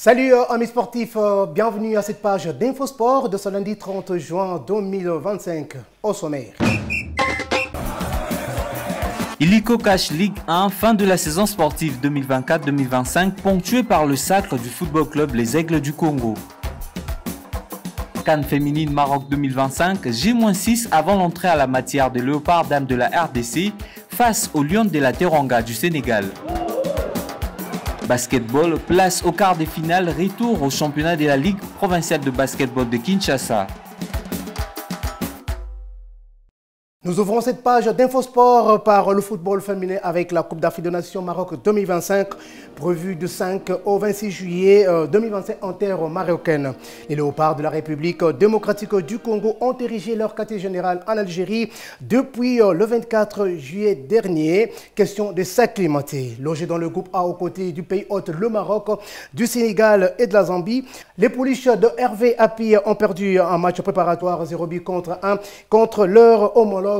Salut amis sportifs, bienvenue à cette page d'Infosport de ce lundi 30 juin 2025. Au sommaire. Illico Cash Ligue 1, fin de la saison sportive 2024-2025, ponctuée par le sacre du football club Les Aigles du Congo. CAN féminine Maroc 2025, J-6 avant l'entrée à la matière des Léopards Dames de la RDC face aux Lions de la Teranga du Sénégal. Basketball, place au quart de finale, retour au championnat de la Ligue provinciale de basketball de Kinshasa. Nous ouvrons cette page d'Infosport par le football féminin avec la Coupe d'Afrique des Nations Maroc 2025, prévue du 5 au 26 juillet 2025 en terre marocaine. Les Léopards de la République démocratique du Congo ont érigé leur quartier général en Algérie depuis le 24 juillet dernier. Question de s'acclimater. Logés dans le groupe A aux côtés du pays hôte, le Maroc, du Sénégal et de la Zambie, les pouliches de Hervé Api ont perdu un match préparatoire 0 but contre 1 contre leur homologue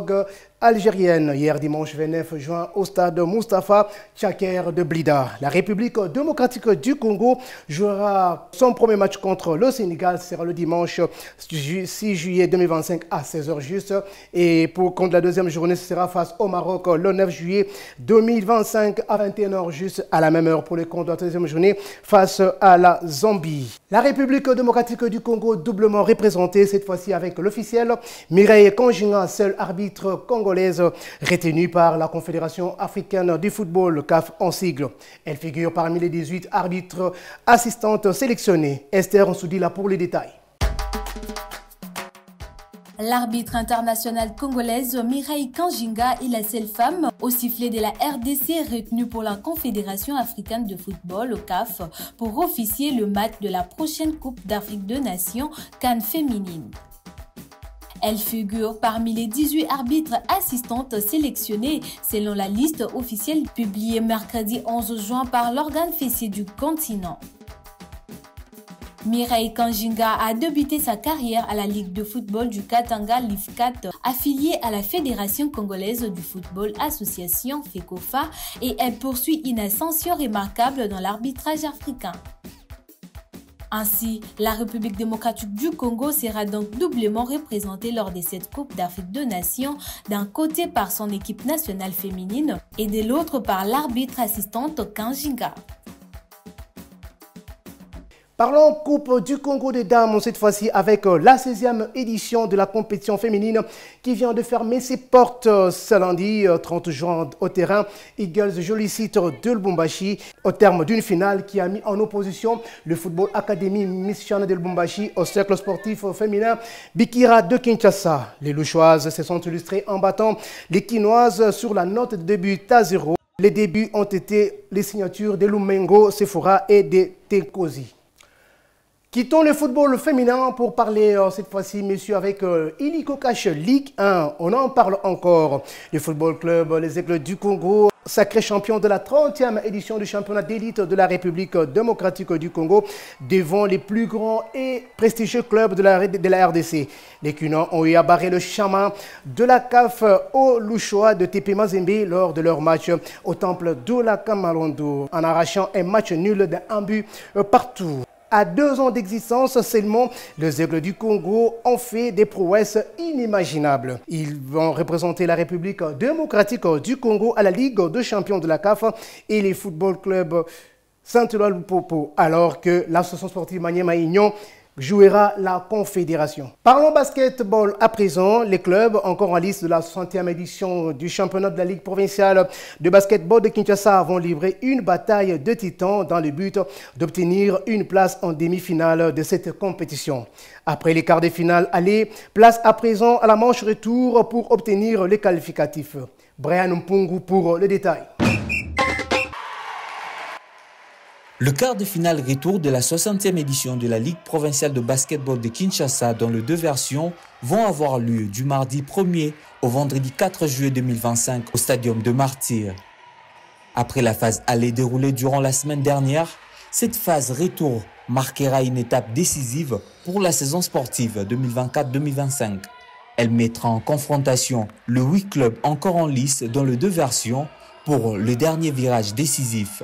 algérienne hier dimanche 29 juin au stade Moustapha Tchaker de Blida. La République démocratique du Congo jouera son premier match contre le Sénégal. Ce sera le dimanche 6 juillet 2025 à 16h juste. Et contre la deuxième journée, ce sera face au Maroc le 9 juillet 2025 à 21h juste, à la même heure pour les comptes de la deuxième journée face à la Zambie. La République démocratique du Congo doublement représentée cette fois-ci avec l'officiel Mireille Kanjinga, seul arbitre congolais retenue par la Confédération africaine du football, CAF en sigle. Elle figure parmi les 18 arbitres assistantes sélectionnées. Esther Nsoudila pour les détails. L'arbitre internationale congolaise Mireille Kanjinga est la seule femme au sifflet de la RDC retenue pour la Confédération africaine de football, CAF, pour officier le match de la prochaine Coupe d'Afrique des Nations CAN féminine. Elle figure parmi les 18 arbitres assistantes sélectionnées selon la liste officielle publiée mercredi 11 juin par l'organe fessier du continent. Mireille Kanjinga a débuté sa carrière à la Ligue de football du Katanga LIFCAT, affiliée à la Fédération congolaise du football association FECOFA, et elle poursuit une ascension remarquable dans l'arbitrage africain. Ainsi, la République démocratique du Congo sera donc doublement représentée lors de cette Coupe d'Afrique des Nations, d'un côté par son équipe nationale féminine et de l'autre par l'arbitre assistante Kanjinga. Parlons Coupe du Congo des dames, cette fois-ci avec la 16e édition de la compétition féminine qui vient de fermer ses portes ce lundi 30 juin au terrain Eagles Joli Site de Lubumbashi au terme d'une finale qui a mis en opposition le Football Academy Miss Chana de Lubumbashi au cercle sportif féminin Bikira de Kinshasa. Les Louchoises se sont illustrées en battant les Quinoises sur la note de début à 0. Les débuts ont été les signatures de Lumengo, Sephora et de Tekosi. Quittons le football féminin pour parler cette fois-ci, messieurs, avec Illico Cash Ligue 1. On en parle encore. Le football club Les Aigles du Congo, sacré champion de la 30e édition du championnat d'élite de la République démocratique du Congo, devant les plus grands et prestigieux clubs de la RDC. Les Cunans ont eu à barrer le chemin de la CAF au Louchois de TP Mazembe lors de leur match au temple de la Kamalondo, en arrachant un match nul d'un but partout. À 2 ans d'existence seulement, les Aigles du Congo ont fait des prouesses inimaginables. Ils vont représenter la République démocratique du Congo à la Ligue des champions de la CAF et les football clubs Saint-Éloi-Lupopo, alors que l'association sportive Maniema Union jouera la Confédération. Parlons basketball à présent. Les clubs encore en liste de la 60e édition du championnat de la Ligue provinciale de basketball de Kinshasa vont livrer une bataille de titans dans le but d'obtenir une place en demi-finale de cette compétition. Après les quarts de finale aller, place à présent à la manche retour pour obtenir les qualificatifs. Brian Mpungu pour le détail. Le quart de finale retour de la 60e édition de la Ligue provinciale de basketball de Kinshasa dans les 2 versions vont avoir lieu du mardi 1er au vendredi 4 juillet 2025 au stadium de Martyr. Après la phase aller déroulée durant la semaine dernière, cette phase retour marquera une étape décisive pour la saison sportive 2024-2025. Elle mettra en confrontation le 8 clubs encore en lice dans les 2 versions pour le dernier virage décisif.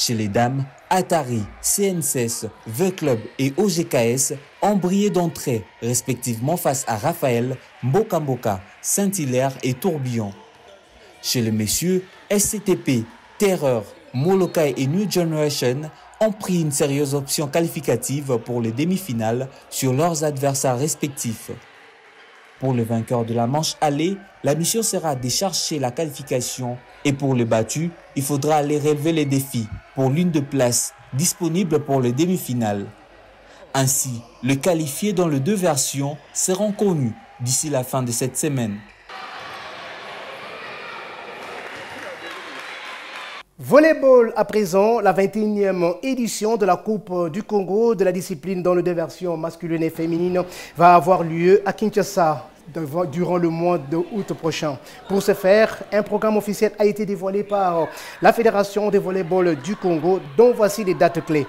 Chez les dames, Atari, CNSS, V Club et OGKS ont brillé d'entrée, respectivement face à Raphaël, Mboka Mboka, Saint-Hilaire et Tourbillon. Chez les messieurs, SCTP, Terreur, Molokai et New Generation ont pris une sérieuse option qualificative pour les demi-finales sur leurs adversaires respectifs. Pour le vainqueur de la manche aller, la mission sera de chercher la qualification et pour le battu, il faudra aller relever les défis pour l'une de places disponible pour les demi-finales. Ainsi, les qualifiés dans les deux versions seront connus d'ici la fin de cette semaine. Volleyball à présent, la 21e édition de la Coupe du Congo de la discipline dans les deux versions masculine et féminine va avoir lieu à Kinshasa durant le mois d'août prochain. Pour ce faire, un programme officiel a été dévoilé par la Fédération de volleyball du Congo, dont voici les dates clés.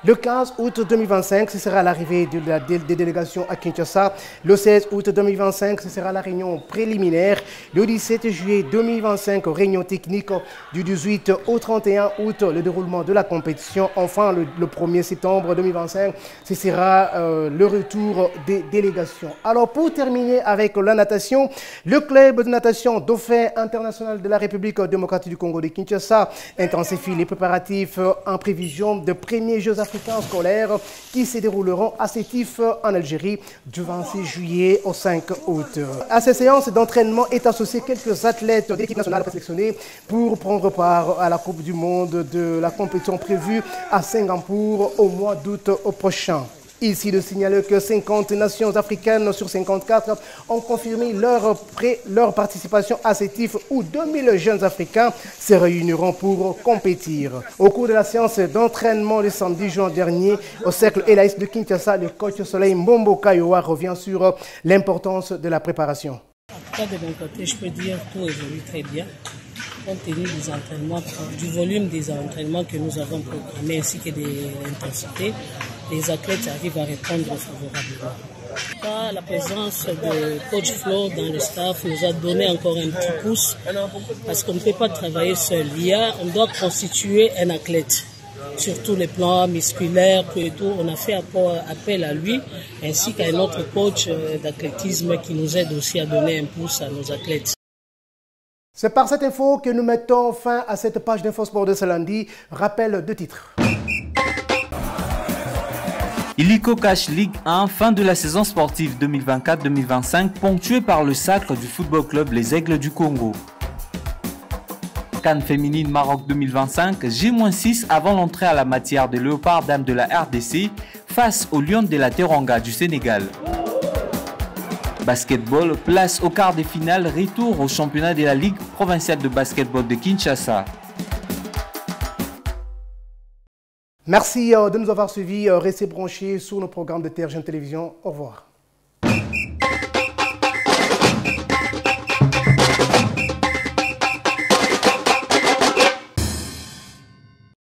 Le 15 août 2025, ce sera l'arrivée des délégations à Kinshasa. Le 16 août 2025, ce sera la réunion préliminaire. Le 17 juillet 2025, réunion technique. Du 18 au 31 août, le déroulement de la compétition. Enfin, le 1er septembre 2025, ce sera le retour des délégations. Alors, pour terminer avec la natation, le club de natation Dauphin international de la République démocratique du Congo de Kinshasa intensifie les préparatifs en prévision de premiers Jeux africains scolaires qui se dérouleront à Sétif en Algérie du 26 juillet au 5 août. À ces séances d'entraînement est associé quelques athlètes de l'équipe nationale sélectionnés pour prendre part à la Coupe du Monde de la compétition prévue à Singapour au mois d'août prochain. Ici de signaler que 50 nations africaines sur 54 ont confirmé leur participation à Sétif où 2000 jeunes africains se réuniront pour compétir. Au cours de la séance d'entraînement le samedi juin dernier au cercle Elaïs de Kinshasa, le coach Soleil Mbombo Kayoa revient sur l'importance de la préparation. En tout cas, de mon côté, je peux dire que tout évolue très bien. Compte tenu des entraînements, du volume des entraînements que nous avons programmés ainsi que de l'intensité, les athlètes arrivent à répondre favorablement. La présence de coach Flo dans le staff nous a donné encore un petit pouce parce qu'on ne peut pas travailler seul. On doit constituer un athlète sur tous les plans musculaires, tout et tout. On a fait appel à lui ainsi qu'à un autre coach d'athlétisme qui nous aide aussi à donner un pouce à nos athlètes. C'est par cette info que nous mettons fin à cette page d'Infosport de ce lundi. Rappel de titres. Illico Cash League 1, fin de la saison sportive 2024-2025, ponctuée par le sacre du football club Les Aigles du Congo. CAN féminine Maroc 2025, J-6 avant l'entrée à la matière des Léopards Dames de la RDC face aux Lions de la Teranga du Sénégal. Basketball, place au quart de finale, retour au championnat de la Ligue provinciale de basketball de Kinshasa. Merci de nous avoir suivis. Restez branchés sur nos programmes de TRGN Télévision. Au revoir.